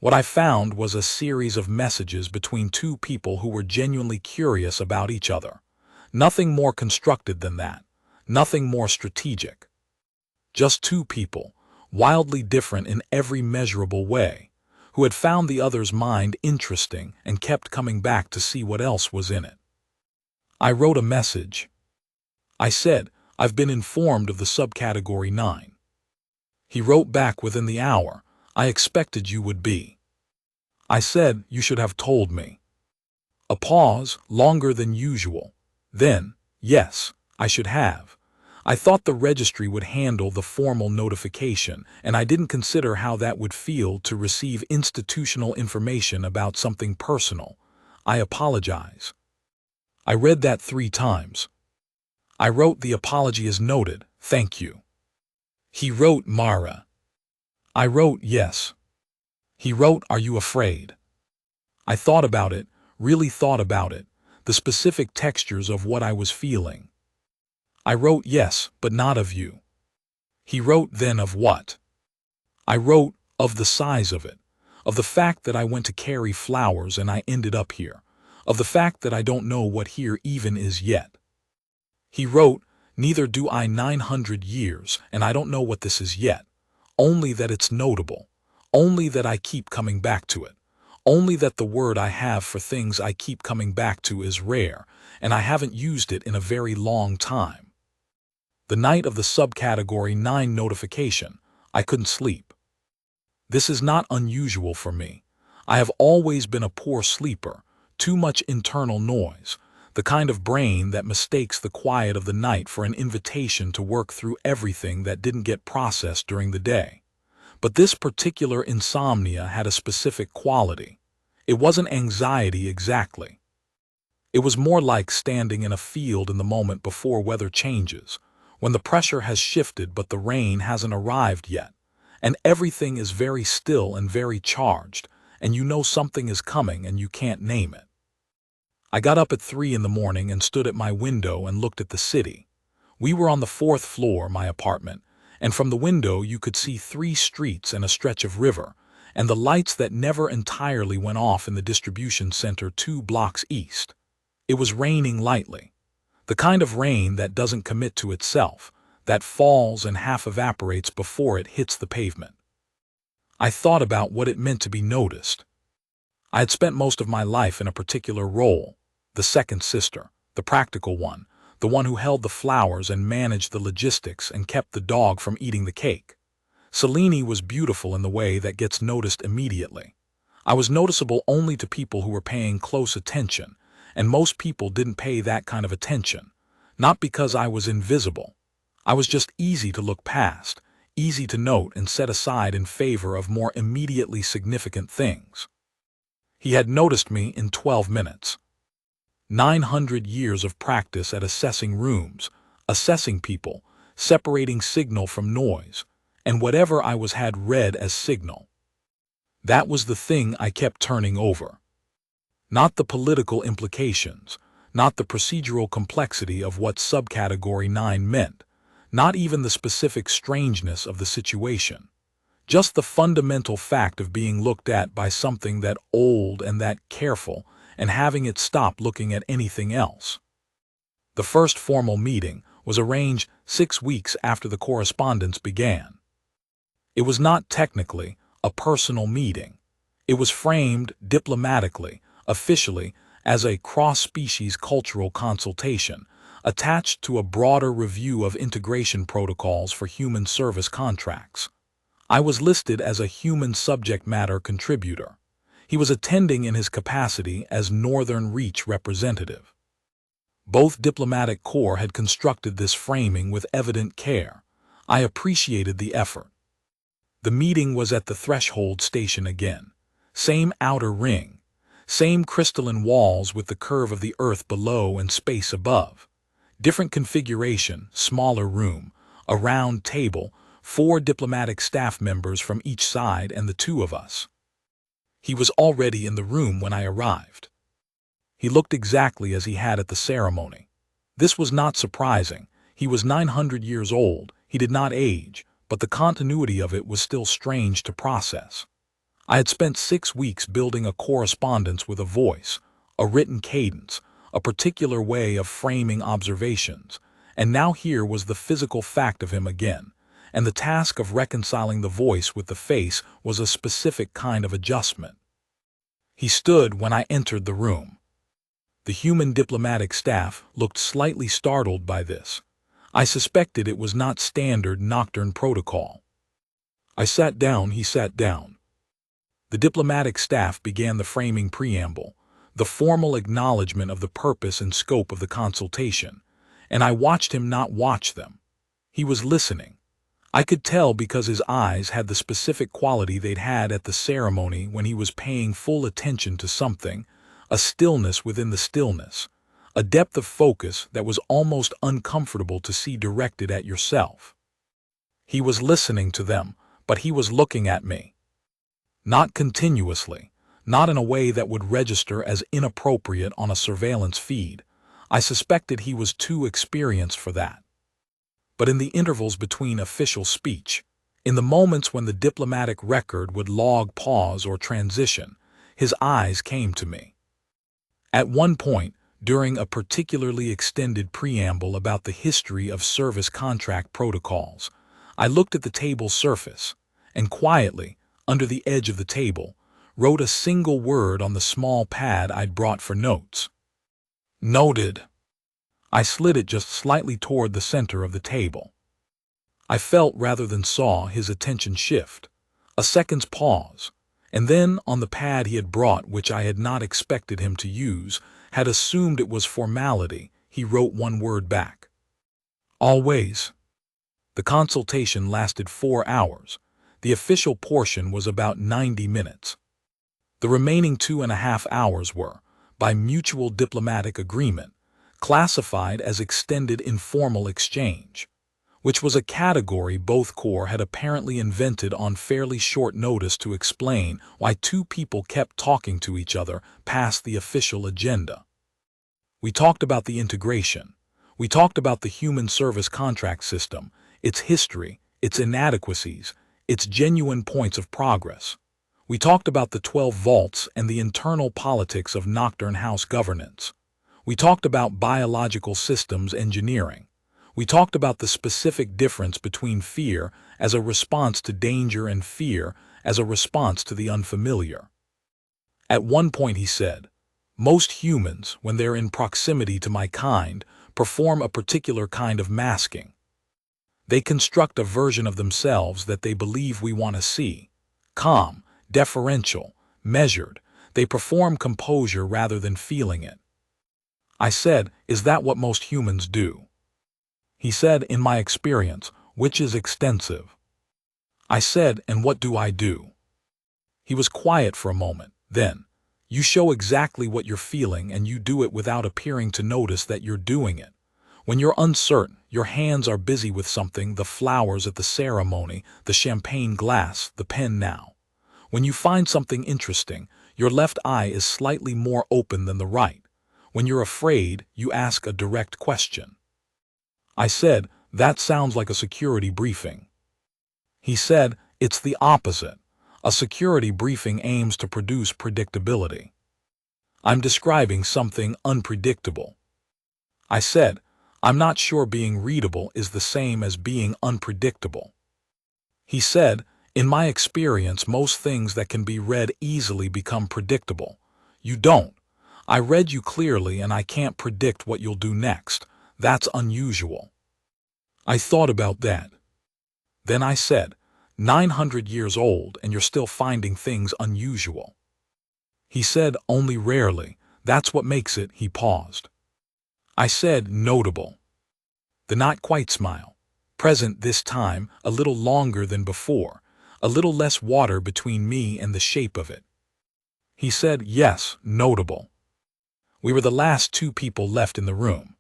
A: What I found was a series of messages between two people who were genuinely curious about each other. Nothing more constructed than that. Nothing more strategic. Just two people, wildly different in every measurable way, who had found the other's mind interesting and kept coming back to see what else was in it. I wrote a message. I said, I've been informed of the subcategory 9. He wrote back within the hour, I expected you would be. I said, you should have told me. A pause, longer than usual. Then, yes, I should have. I thought the registry would handle the formal notification, and I didn't consider how that would feel to receive institutional information about something personal. I apologize. I read that 3 times. I wrote, the apology is noted, thank you. He wrote, Mara. I wrote, yes. He wrote, are you afraid? I thought about it, really thought about it, the specific textures of what I was feeling. I wrote, yes, but not of you. He wrote, then of what? I wrote, of the size of it, of the fact that I went to carry flowers and I ended up here, of the fact that I don't know what here even is yet. He wrote, neither do I 900 years, and I don't know what this is yet, only that it's notable, only that I keep coming back to it, only that the word I have for things I keep coming back to is rare, and I haven't used it in a very long time. The night of the subcategory 9 notification, I couldn't sleep. This is not unusual for me. I have always been a poor sleeper, too much internal noise, the kind of brain that mistakes the quiet of the night for an invitation to work through everything that didn't get processed during the day. But this particular insomnia had a specific quality. It wasn't anxiety exactly. It was more like standing in a field in the moment before weather changes, when the pressure has shifted but the rain hasn't arrived yet, and everything is very still and very charged, and you know something is coming and you can't name it. I got up at 3 in the morning and stood at my window and looked at the city. We were on the 4th floor, my apartment, and from the window you could see 3 streets and a stretch of river, and the lights that never entirely went off in the distribution center 2 blocks east. It was raining lightly. The kind of rain that doesn't commit to itself, that falls and half evaporates before it hits the pavement. I thought about what it meant to be noticed. I had spent most of my life in a particular role, the second sister, the practical one, the one who held the flowers and managed the logistics and kept the dog from eating the cake. Selene was beautiful in the way that gets noticed immediately. I was noticeable only to people who were paying close attention, and most people didn't pay that kind of attention, not because I was invisible. I was just easy to look past, easy to note and set aside in favor of more immediately significant things. He had noticed me in 12 minutes. 900 years of practice at assessing rooms, assessing people, separating signal from noise, and whatever I had read as signal. That was the thing I kept turning over. Not the political implications, not the procedural complexity of what subcategory 9 meant, not even the specific strangeness of the situation. Just the fundamental fact of being looked at by something that old and that careful, and having it stop looking at anything else. The first formal meeting was arranged 6 weeks after the correspondence began. It was not technically a personal meeting. It was framed diplomatically, officially, as a cross-species cultural consultation, attached to a broader review of integration protocols for human service contracts. I was listed as a human subject matter contributor. He was attending in his capacity as Northern Reach representative. Both diplomatic corps had constructed this framing with evident care. I appreciated the effort. The meeting was at the threshold station again. Same outer ring. Same crystalline walls with the curve of the earth below and space above. Different configuration, smaller room, a round table, 4 diplomatic staff members from each side and the 2 of us. He was already in the room when I arrived. He looked exactly as he had at the ceremony. This was not surprising. He was 900 years old, he did not age, but the continuity of it was still strange to process. I had spent 6 weeks building a correspondence with a voice, a written cadence, a particular way of framing observations, and now here was the physical fact of him again, and the task of reconciling the voice with the face was a specific kind of adjustment. He stood when I entered the room. The human diplomatic staff looked slightly startled by this. I suspected it was not standard Nocturne protocol. I sat down, he sat down. The diplomatic staff began the framing preamble, the formal acknowledgement of the purpose and scope of the consultation, and I watched him not watch them. He was listening. I could tell because his eyes had the specific quality they'd had at the ceremony when he was paying full attention to something, a stillness within the stillness, a depth of focus that was almost uncomfortable to see directed at yourself. He was listening to them, but he was looking at me. Not continuously, not in a way that would register as inappropriate on a surveillance feed. I suspected he was too experienced for that. But in the intervals between official speech, in the moments when the diplomatic record would log pause or transition, his eyes came to me. At one point, during a particularly extended preamble about the history of service contract protocols, I looked at the table's surface and quietly, under the edge of the table, wrote a single word on the small pad I'd brought for notes. Noted. I slid it just slightly toward the center of the table. I felt rather than saw his attention shift, a second's pause, and then on the pad he had brought, which I had not expected him to use, had assumed it was formality, he wrote one word back. Always. The consultation lasted 4 hours. The official portion was about 90 minutes. The remaining 2.5 hours were, by mutual diplomatic agreement, classified as extended informal exchange, which was a category both corps had apparently invented on fairly short notice to explain why two people kept talking to each other past the official agenda. We talked about the integration. We talked about the human service contract system, its history, its inadequacies, its genuine points of progress. We talked about the 12 vaults and the internal politics of Nocturne House governance. We talked about biological systems engineering. We talked about the specific difference between fear as a response to danger and fear as a response to the unfamiliar. At one point he said, "Most humans, when they're in proximity to my kind, perform a particular kind of masking. They construct a version of themselves that they believe we want to see. Calm, deferential, measured. They perform composure rather than feeling it." I said, "Is that what most humans do?" He said, "In my experience, which is extensive." I said, "And what do I do?" He was quiet for a moment. Then, "You show exactly what you're feeling and you do it without appearing to notice that you're doing it. When you're uncertain, your hands are busy with something, the flowers at the ceremony, the champagne glass, the pen now. When you find something interesting, your left eye is slightly more open than the right. When you're afraid, you ask a direct question." I said, "That sounds like a security briefing." He said, "It's the opposite. A security briefing aims to produce predictability. I'm describing something unpredictable." I said, "I'm not sure being readable is the same as being unpredictable." He said, "In my experience, most things that can be read easily become predictable. You don't. I read you clearly and I can't predict what you'll do next. That's unusual." I thought about that. Then I said, 900 years old and you're still finding things unusual." He said, "Only rarely. That's what makes it." He paused. I said, "Notable." The not quite smile. Present this time, a little longer than before, a little less water between me and the shape of it. He said, "Yes, notable." We were the last 2 people left in the room.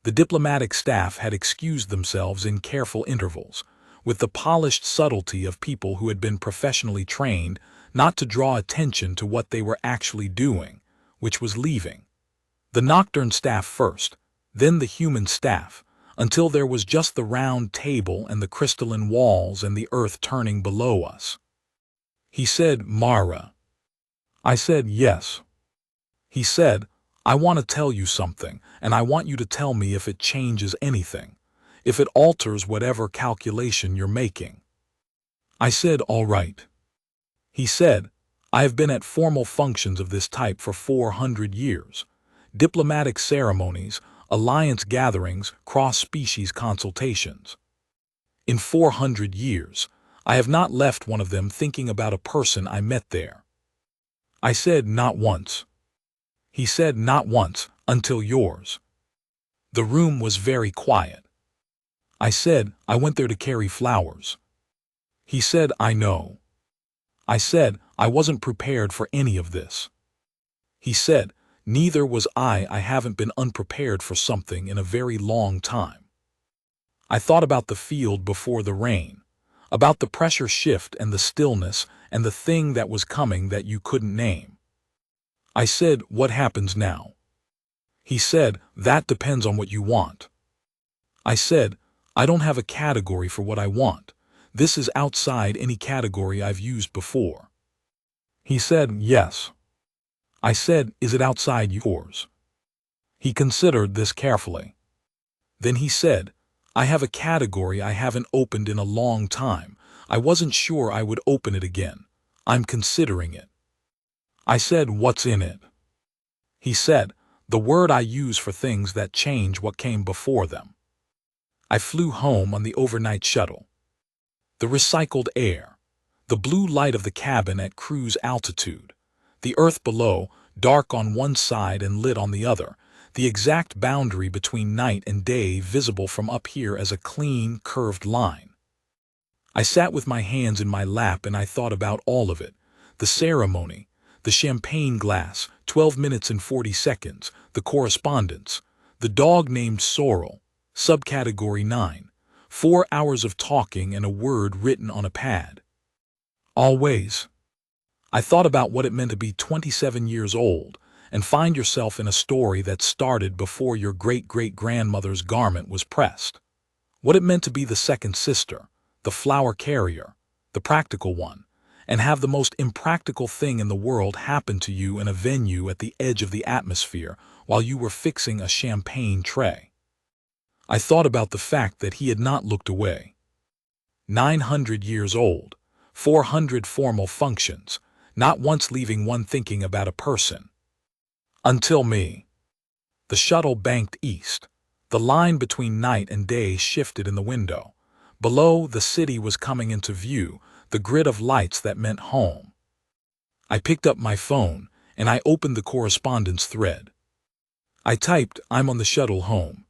A: The diplomatic staff had excused themselves in careful intervals, with the polished subtlety of people who had been professionally trained not to draw attention to what they were actually doing, which was leaving. The Nocturne staff first, then the human staff, until there was just the round table and the crystalline walls and the earth turning below us. He said, "Mara." I said, "Yes." He said, "I want to tell you something, and I want you to tell me if it changes anything, if it alters whatever calculation you're making." I said, "All right." He said, "I have been at formal functions of this type for 400 years. Diplomatic ceremonies, alliance gatherings, cross-species consultations. In 400 years, I have not left one of them thinking about a person I met there." I said, "Not once." He said, "Not once, until yours." The room was very quiet. I said, "I went there to carry flowers." He said, "I know." I said, "I wasn't prepared for any of this." He said, "Neither was I. I haven't been unprepared for something in a very long time." I thought about the field before the rain, about the pressure shift and the stillness and the thing that was coming that you couldn't name. I said, "What happens now?" He said, "That depends on what you want." I said, "I don't have a category for what I want. This is outside any category I've used before." He said, "Yes." I said, "Is it outside yours?" He considered this carefully. Then he said, "I have a category I haven't opened in a long time. I wasn't sure I would open it again. I'm considering it." I said, "What's in it?" He said, "The word I use for things that change what came before them." I flew home on the overnight shuttle. The recycled air, the blue light of the cabin at cruise altitude, the earth below, dark on one side and lit on the other, the exact boundary between night and day visible from up here as a clean, curved line. I sat with my hands in my lap and I thought about all of it. The ceremony, the champagne glass, 12 minutes and 40 seconds, the correspondence, the dog named Sorrel, subcategory 9, 4 hours of talking and a word written on a pad. Always. I thought about what it meant to be 27 years old and find yourself in a story that started before your great-great-grandmother's garment was pressed. What it meant to be the second sister, the flower carrier, the practical one, and have the most impractical thing in the world happen to you in a venue at the edge of the atmosphere while you were fixing a champagne tray. I thought about the fact that he had not looked away. 900 years old, 400 formal functions, not once leaving one thinking about a person. Until me. The shuttle banked east. The line between night and day shifted in the window. Below, the city was coming into view, the grid of lights that meant home. I picked up my phone, and I opened the correspondence thread. I typed, "I'm on the shuttle home.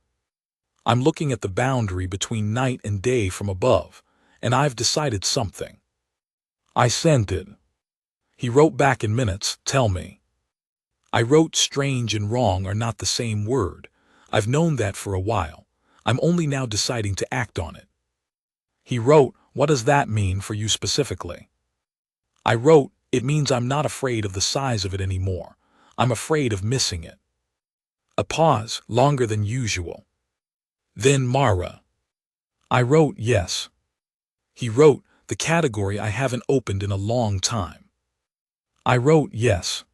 A: I'm looking at the boundary between night and day from above, and I've decided something." I sent it. He wrote back in minutes, "Tell me." I wrote, "Strange and wrong are not the same word. I've known that for a while. I'm only now deciding to act on it." He wrote, "What does that mean for you specifically?" I wrote, "It means I'm not afraid of the size of it anymore. I'm afraid of missing it." A pause, longer than usual. Then Mara. I wrote, "Yes." He wrote, "The category I haven't opened in a long time." I wrote, "Yes."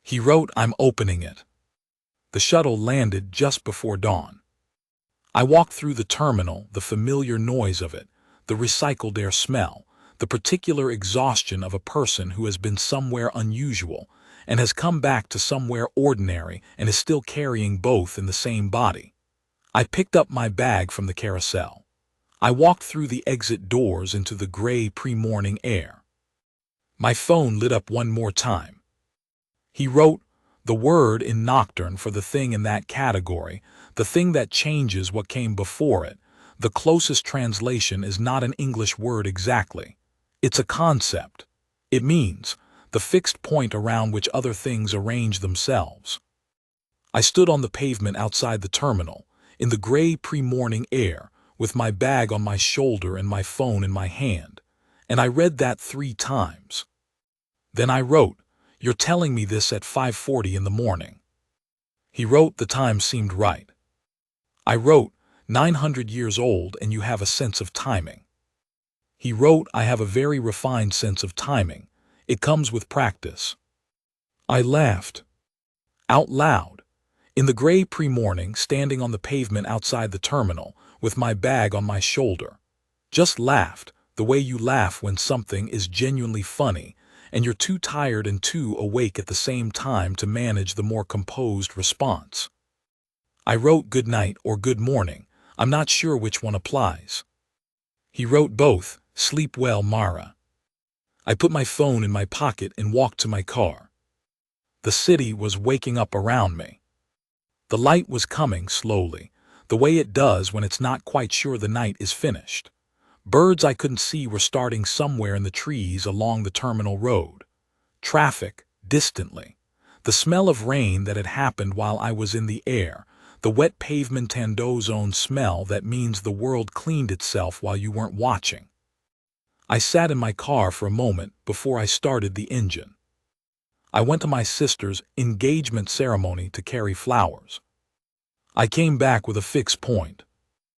A: He wrote, "I'm opening it." The shuttle landed just before dawn. I walked through the terminal, the familiar noise of it, the recycled air smell, the particular exhaustion of a person who has been somewhere unusual and has come back to somewhere ordinary and is still carrying both in the same body. I picked up my bag from the carousel. I walked through the exit doors into the gray pre-morning air. My phone lit up one more time. He wrote, "The word in Nocturne for the thing in that category, the thing that changes what came before it, the closest translation is not an English word exactly. It's a concept. It means the fixed point around which other things arrange themselves." I stood on the pavement outside the terminal, in the gray pre-morning air, with my bag on my shoulder and my phone in my hand, and I read that 3 times. Then I wrote, "You're telling me this at 5:40 in the morning." He wrote, "The time seemed right." I wrote, 900 years old and you have a sense of timing." He wrote, "I have a very refined sense of timing. It comes with practice." I laughed. Out loud. In the gray pre-morning, standing on the pavement outside the terminal, with my bag on my shoulder. Just laughed, the way you laugh when something is genuinely funny, and you're too tired and too awake at the same time to manage the more composed response. I wrote good night or good morning. I'm not sure which one applies. He wrote both, "Sleep well, Mara." I put my phone in my pocket and walked to my car. The city was waking up around me. The light was coming slowly, the way it does when it's not quite sure the night is finished. Birds I couldn't see were starting somewhere in the trees along the terminal road. Traffic, distantly. The smell of rain that had happened while I was in the air, the wet pavement ozone smell that means the world cleaned itself while you weren't watching. I sat in my car for a moment before I started the engine. I went to my sister's engagement ceremony to carry flowers. I came back with a fixed point.